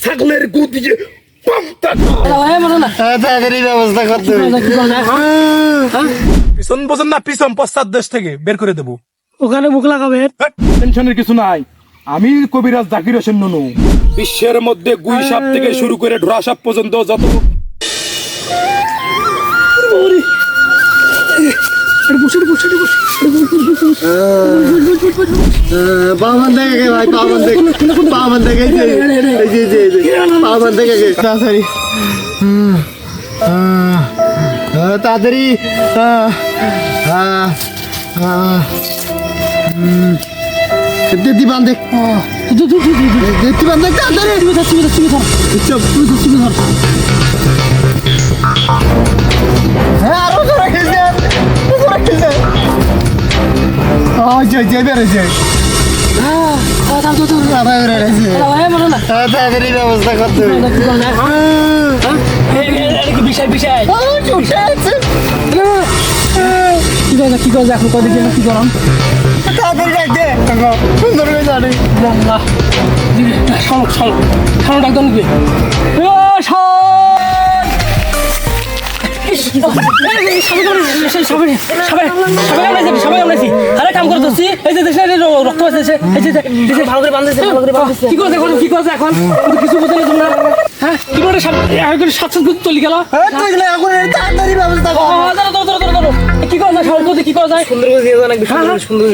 ছাগলের গু দিয়ে পিছন বোঝেন না, পিছন পশ্চাৎ দেশ থেকে বের করে দেবো। ওখানে মুখ লাগাবে। টেনশনের কিছু নাই, আমি কবিরাজ জাকির হোসেন নুনু। বিশ্বের মধ্যে গুই সাপ থেকে শুরু করে ঢোড়া সাপ পর্যন্ত যত পাवन দেখে ভাই, পাवन দেখে, পাवन দেখে, পাवन দেখে তাড়াতাড়ি তাড়াতাড়ি দিবান দেখ, দিবান দেখ তাড়াতাড়ি। হ্যাঁ আরো জোরে খেলছে, জোরে খেলছে। জয় জয় বেড়েছে, তাড়াতাড়ি ব্যবস্থা করতে হবে। কি করে এখন কদিন কি করাম? তাড়াতাড়ি ডাকতে সুন্দর হয়ে যাবে। ডাক্তার নিবে সবাই আমরাছি। আরে কাম করে ধরছি, এই যে রক্ত আছে, ভালো করে বাঁধতেছে, ভালো করে বাঁধতেছে। কি করছে এখন, কি করছে এখন? কিছু বুঝতে না তোমরা? হ্যাঁ কি করে সাত চলি গেল? তাড়াতাড়ি ব্যবস্থা কি করা যায়? সহজ করতে কি করা যায়? সুন্দর করে দিয়ে দেন, সুন্দর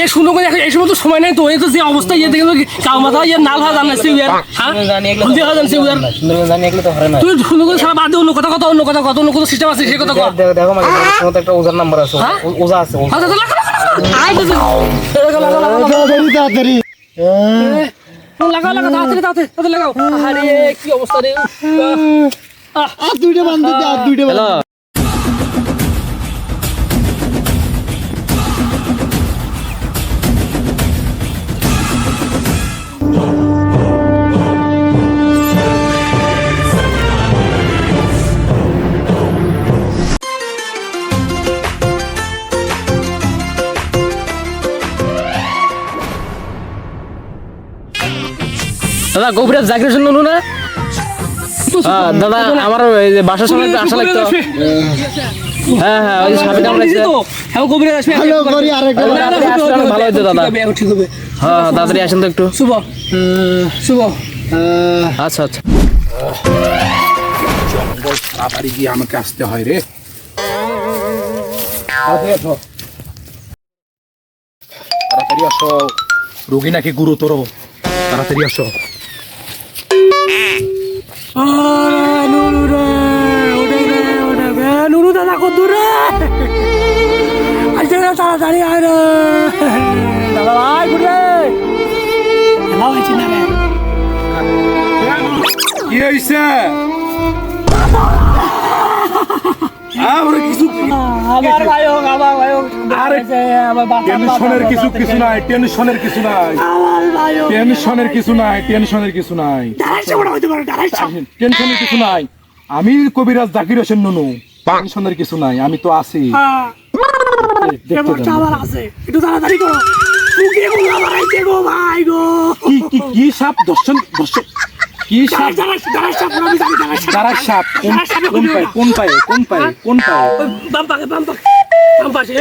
এই সুন্দর করে এই সময় তো সময় নেই তো। এই তো যে অবস্থা ইয়ে দেখে কাউ মাথা ইয়ে নাল ভাজা জানাচ্ছি তুই সুন্দর করে সারা বাদ দিয়ে অন্য কথা কত, অন্য কথা কত, অন্য কোনো সিস্টেম আছে সে কথা কত। দেখো একটা ওজার নাম্বার আছে, ওজা আছে। তাড়াতাড়ি লাগাও লাগাও তাড়াতাড়ি তাড়াতাড়ি লাগাও। আরে কি অবস্থা রে, আর দুইটা বান্ধব, আর দুইটা বান্ধব। দাদা কবিরাজ জাকির হোসেন নুনু না? দাদা আমার বাসার সামনে আসা লাগতো। হ্যাঁ হ্যাঁ, ওই সাপে কামড়াইছে। হ্যাঁ কবিরাজ আসবে, ভালো করি আরেকটা ভালো হইতো দাদা। ঠিক হবে। হ্যাঁ তাড়াতাড়ি আসেন তো একটু। শুভ শুভ আচ্ছা আচ্ছা। জঙ্গল তাড়াতাড়ি গিয়ে আমাকে আসতে হয় রে। তাড়াতাড়ি আসো, রোগী নাকি গুরুতর, তাড়াতাড়ি আসো। নুরু দাদা কত দূরে? আচ্ছা তাড়াতাড়ি আয় রে দাদা ভাই, ঘুরে খেলা হয়েছে না রে? কি হয়েছে? আমার ভাই হোক, আমার ভাই হোক। আরে টেনশনের কিছু কিছু নাই, টেনশনের কিছু নাই, টেনশনের কিছু নাই, টেনশনের কিছু নাই, টেনশনের কিছু নাই। আমি কবিরাজ জাকির হোসেন নুনু, টেনশনের কিছু নাই, আমি তো আছি। একটু তাড়াতাড়ি করো, ভাই গো। কি সাপ? দর্শন দর্শন কি সাপ? দাঁড়ার সাপ কোন পায়ে, কোন পায়ে, কোন পায়ে, কোন পায়ে? বাম পাশে, বাম পাশে, বাম পাশে।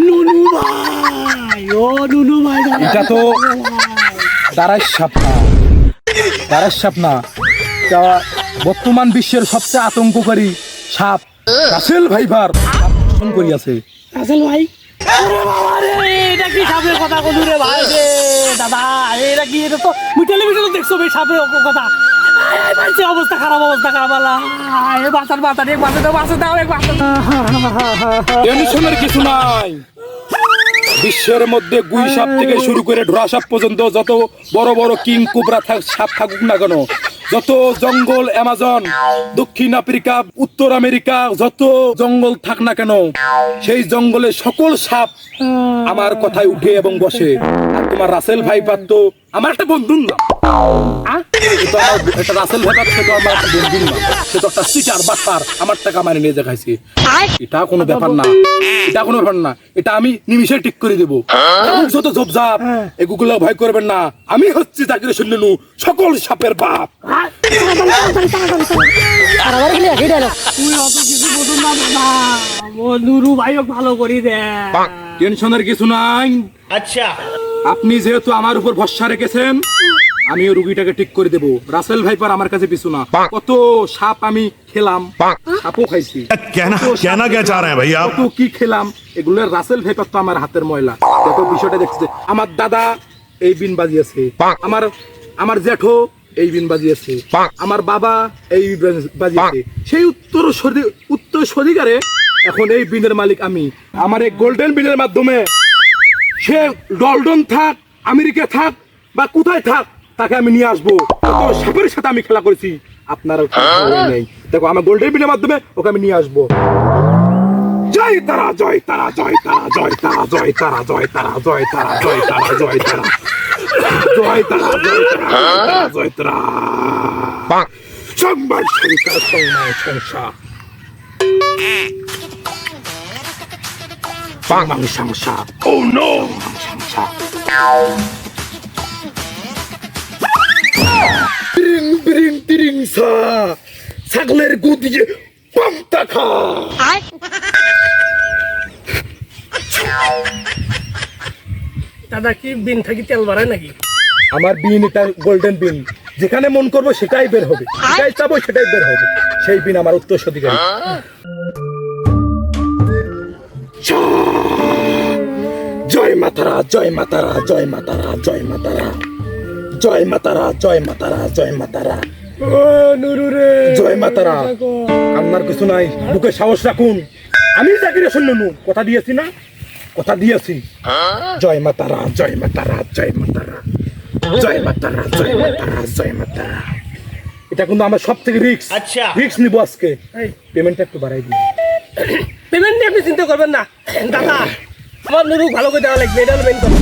নুনু ভাই, ও নুনু ভাই, এটা তো দাঁড়ার সাপ না, দাঁড়ার সাপ না, বর্তমান বিশ্বের সবচেয়ে আতঙ্ককারী সাপ রাসেল ভাইবার দর্শন করিয়াছে। রাসেল ভাই, এটা কি সাপের কথা কলু রে ভাই রে দাদা? এটা কি? এটা তো টেলিভিশনে দেখছো ভাই সাপের কথা। অবস্থা খারাপ, অবস্থা খারাপ। টেনশনের কিছু নাই, বিশ্বের মধ্যে গুই সাপ থেকে শুরু করে ঢোড়া সাপ পর্যন্ত যত বড় বড় কিং কোবরা সাপ থাকুক না কেন, যত জঙ্গল অ্যামাজন, দক্ষিণ আফ্রিকা, উত্তর আমেরিকা, যত জঙ্গল থাক না কেন, সেই জঙ্গলে সকল সাপ আমার কথায় উঠে এবং বসে। আর তোমার রাসেল ভাই পারতো আমার একটা বন্ধু না। সে তো আমার একটা রাসেল ভাইপার, সে তো আমার একটা বন্ধু না, সে তো একটা সিটার বাটপার, আমার টাকা মানে নিয়ে দেখাইছে। এটা কোনো ব্যাপার না, এটা কোনো ব্যাপার না, এটা আমি নিমিশে ঠিক করে দেবো। যত ঝোপঝাপ এগুলো ভয় করবেন না, আমি হচ্ছি জাকির হোসেন সকল সাপের বাপ। আর আমার এখানে একই ডায়লগ, তুই অত কিছু বোঝুন না দাদা, ও নুরু ভাইও ভালো করি দে। টেনশনের কিছু নাই। আচ্ছা, আপনি যেহেতু আমার উপর ভরসা রেখেছেন, আমি ওই রুগীটাকে ঠিক করে দেবো। রাসেল ভাইপার আমার কাছে পিছু না, কত সাপ আমি খেলাম, সাপও খাইছি। कहना क्या चाह रहे हैं भैया आप? কত কি খেলাম, এগুলো রাসেল ভাইপার তো আমার হাতের ময়লা। দেখো বিষয়টা দেখছে, আমার দাদা এই বিন বাজিয়েছে, আমার জেঠো এই বিন বাজিয়েছে, আমার বাবা এই বিন বাজিয়েছে, সেই উত্তর সদিকারে এখন এই বিনের মালিক আমি। আমার এই গোল্ডেন বিনের মাধ্যমে সে লন্ডন থাক, আমেরিকা থাক বা কোথায় থাক, তাকে আমি নিয়ে আসবো। কত সাপের সাথে আমি খেলা করেছি, আপনার নেই। দেখো আমার গোল্ডেন বিনের মাধ্যমে ওকে আমি নিয়ে আসবো। জয় তারা, জয় তারা, জয় তারা, জয় তারা, জয় তারা, জয় তারা, জয় তারা, জয় তারা, জয় তারা, জয় তারা, জয় তারা, জয় তারা। সংবাদ সংসার, সংবাদ সংসার, সংসার। Oh no! সংসার। বিরিং বিরিং তিরিং সা, ছাগলের গু দিয়ে পান্তা খা। দাদা কি বিন থাকি তেল বাড়ায় নাকি? আমার বিন এটা গোল্ডেন বিন, যেখানে মন করবো সেটাই বের হবে, সেটাই চাবো সেটাই বের হবে। সেই বিন আমার উত্তর সদিকারী। জয় মাতারা, জয় মাতারা, জয় মাতারা, জয় মাতারা, জয় মাতারা, জয় মাতারা, জয় মাতারা, জয় মাতারা। আপনার কিছু নাই, বুকে সাহস রাখুন। আমি জাকির হোসেন নুনু কথা দিয়েছি না, কথা দিয়েছি। জয় মাতারা, জয় মাতারা, জয় মাতারা, জয় মাতারা, জয় মাতারা, জয় মাতারা। এটা কিন্তু আমার সব থেকে রিস্ক, রিস্ক নিবো আজকে। পেমেন্টটা একটু বাড়াই দিন। পেমেন্ট নিয়ে আপনি চিন্তা করবেন না দাদা, আমার নুরু ভালো করে দেওয়া লাগবে, এটা হলো মেন কথা।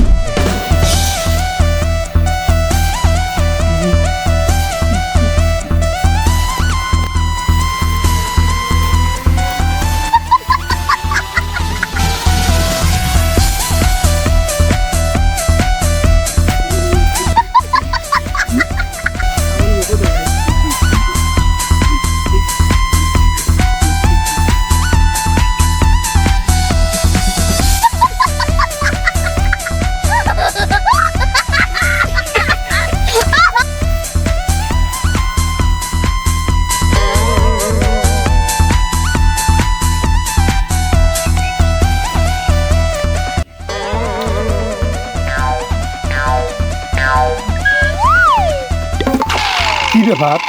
কি ব্যাপার,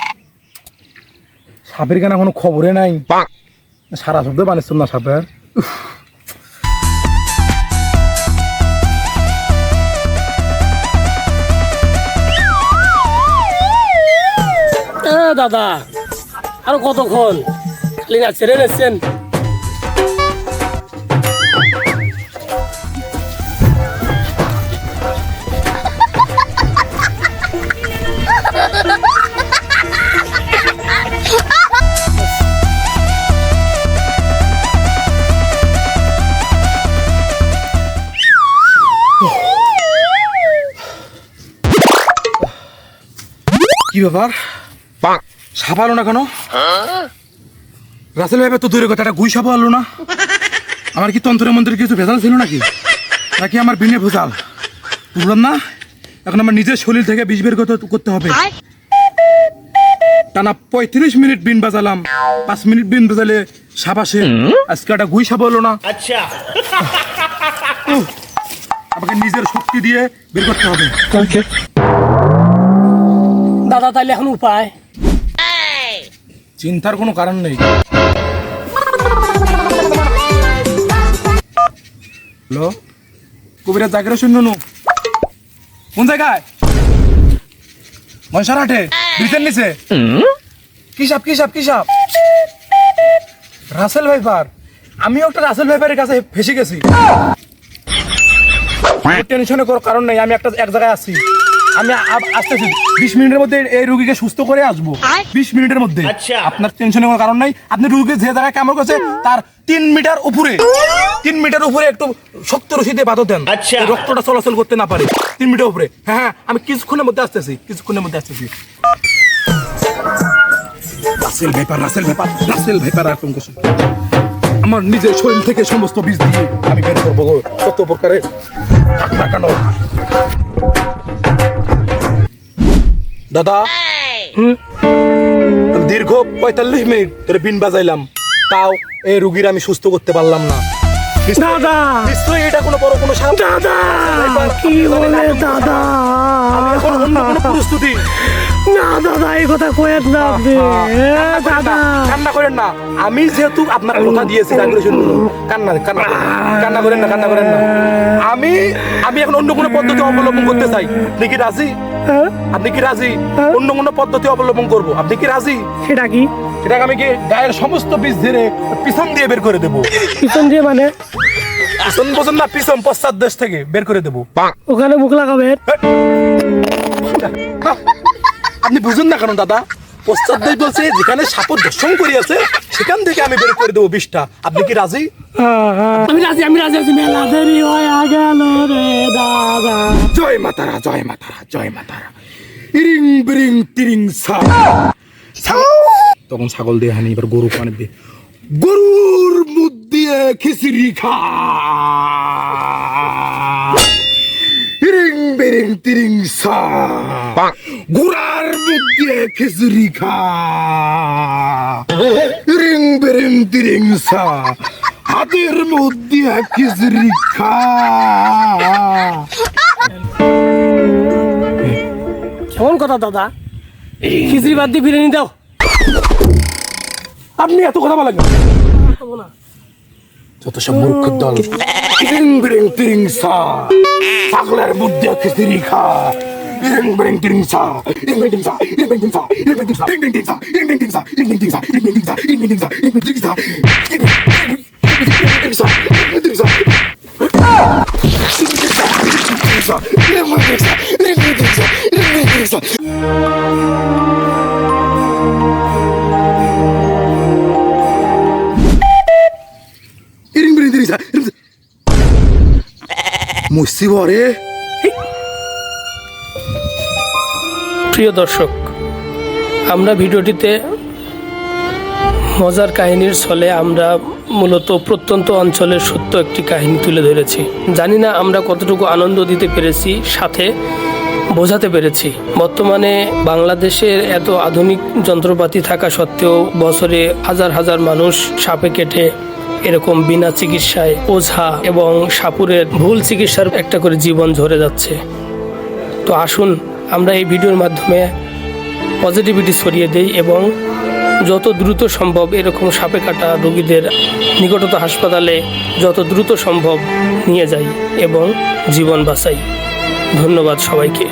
সাপের কেন কোনো খবরে নাই? সারা শব্দ বানিয়েছ না সাপের। দাদা আরো কতক্ষণ খালি না ছেড়ে নিচ্ছেন? কি ব্যাপার, সাপ আলো না কেন? রাসেল ভাই তো দূরের কথা, একটা গুই সাপ আলো না। আমার কি তন্ত্রের মন্ত্রের কিছু ভেজাল ছিল নাকি, নাকি আমার বিনে ভেজাল? বুঝলাম না। এখন আমার নিজের শরীর থেকে বিষ বের করতে হবে। টানা 35 মিনিট বিন বাজালাম, 5 মিনিট বিন বাজালে সাপ আসে। আজকে একটা গুই সাপ হলো না। আচ্ছা, আমাকে নিজের শক্তি দিয়ে বের করতে হবে। দাদা তাইলে এখন উপায়? চিন্তার কোনো কারণ নেই। হ্যালো, কবিরাজ জাকির হোসেন নুনু, কোন জায়গায়? মনসারহাটে, ব্রিজের নিচে। কি সাপ, কি সাপ, কি সাপ? Russell viper. আমিও একটা রাসেল ভাইপারের কাছে ফেসে গেছি। টেনশনে কোনো কারণ নেই, আমি এক জায়গায় আছি। আমি আসতেছি 20 মিনিটের মধ্যে এই রোগীকে সুস্থ করে আসবো 20 মিনিটের মধ্যে। আপনার টেনশনের কোনো কারণ নাই। আপনি রোগীকে যে জায়গায় কামড় করছে তার 3 মিটার উপরে একটু শক্ত রশি দিয়ে বাঁধো দেন, এই রক্তটা চলাচল করতে না পারে। 3 মিটার উপরে। হ্যাঁ, আমি কিছুক্ষণের মধ্যে আসতেছি। রাসেল ভাইপার এরকম কিছু। আমার নিজের শরীর থেকে সমস্ত বীজ দিয়ে আমি বের করবো কত প্রকারের কাটানো। দাদা, দীর্ঘ 45 মিনিট ধরে বিন বাজাইলাম, তাও এই রুগীর আমি সুস্থ করতে পারলাম না। দাদা নিশ্চয়ই এটা কোনো বড় কোনো সাপ। দাদা কি বলে দাদা? আমি এখন অন্য কোনো প্রস্তুতি। না দাদা এই কথা কয়েন না আপনি। দাদা কান্না করেন না, আমি যেহেতু আপনার কথা দিয়েছি কান্না করেন না। আমি এখন অন্য কোনো পদ্ধতি অবলম্বন করতে চাই। আপনি কি রাজি? অন্য কোনো পদ্ধতি অবলম্বন করবো। আপনি কি রাজি? সেটা কি? সেটাকে আমি কি গায়ের সমস্ত বীজ ধরে পিছন দিয়ে বের করে দেবো? পিছন দিয়ে মানে? পিছন বোঝেন না, পিছন পশ্চাৎ দেশ থেকে বের করে দেবো। ওখানে মুখ লাগাবেন? আপনি বুঝুন না কেন দাদা? পশ্চাৎ দেশ বলছে যেখানে সাপের দর্শন করিয়াছে সেখান থেকে আমি বের করে দেবো 20টা। আপনি কি রাজি? আমি রাজি আছি। মেলা দেরি হয়ে গেল রে দাদা। জয় মাতারা। ইরিং বিরিং তিরিং সা। তখন ছাগল দিয়ে হানি, এবার গরু পানি দিয়ে গরুর মুখ দিয়ে খিচুড়ি খা। ইরিং বিরিং তিরিং সা। ঘোড়ার মুখ দিয়ে খিচুড়ি খা। ইরিং বিরিং তিরিং সা। হাতের মুখ দিয়ে খিচুড়ি খা। কেমন কথা দাদা? খিচড়ি বাদ দিয়ে বিরিয়ানি দাও। আপনি এত কথা বলেন যত সব মূর্খ দল। ইরিং বিরিং তিরিং সা। ছাগলের মুখ দিয়ে খিচুড়ি খা। ইরিং বিরিং তিরিং সা। ইরিং বিরিং সা। ইরিং বিরিং সা। ইরিং বিরিং সা। ইরিং বিরিং সা। ইরিং বিরিং সা। ইরিং বিরিং সা। ইরিং বিরিং সা। ইরিং বিরিং সা। ইরিং বিরিং সা। মুসিবরে প্রিয় দর্শক, আমরা ভিডিওটিতে মজার কাহিনীর ছলে আমরা মূলত প্রত্যন্ত অঞ্চলের সত্য একটি কাহিনী তুলে ধরেছি। জানি না আমরা কতটুকু আনন্দ দিতে পেরেছি, সাথে বোঝাতে পেরেছি। বর্তমানে বাংলাদেশের এত আধুনিক যন্ত্রপাতি থাকা সত্ত্বেও বছরে হাজার হাজার মানুষ সাপে কেটে এরকম বিনা চিকিৎসায় ওঝা এবং সাপুরের ভুল চিকিৎসার একটা করে জীবন ঝরে যাচ্ছে। তো আসুন আমরা এই ভিডিওর মাধ্যমে পজিটিভিটি ছড়িয়ে দেই এবং যত দ্রুত সম্ভব এরকম সাপে কাটা রোগীদের নিকটতম হাসপাতালে যত দ্রুত সম্ভব নিয়ে যাই এবং জীবন বাঁচাই। ধন্যবাদ সবাইকে।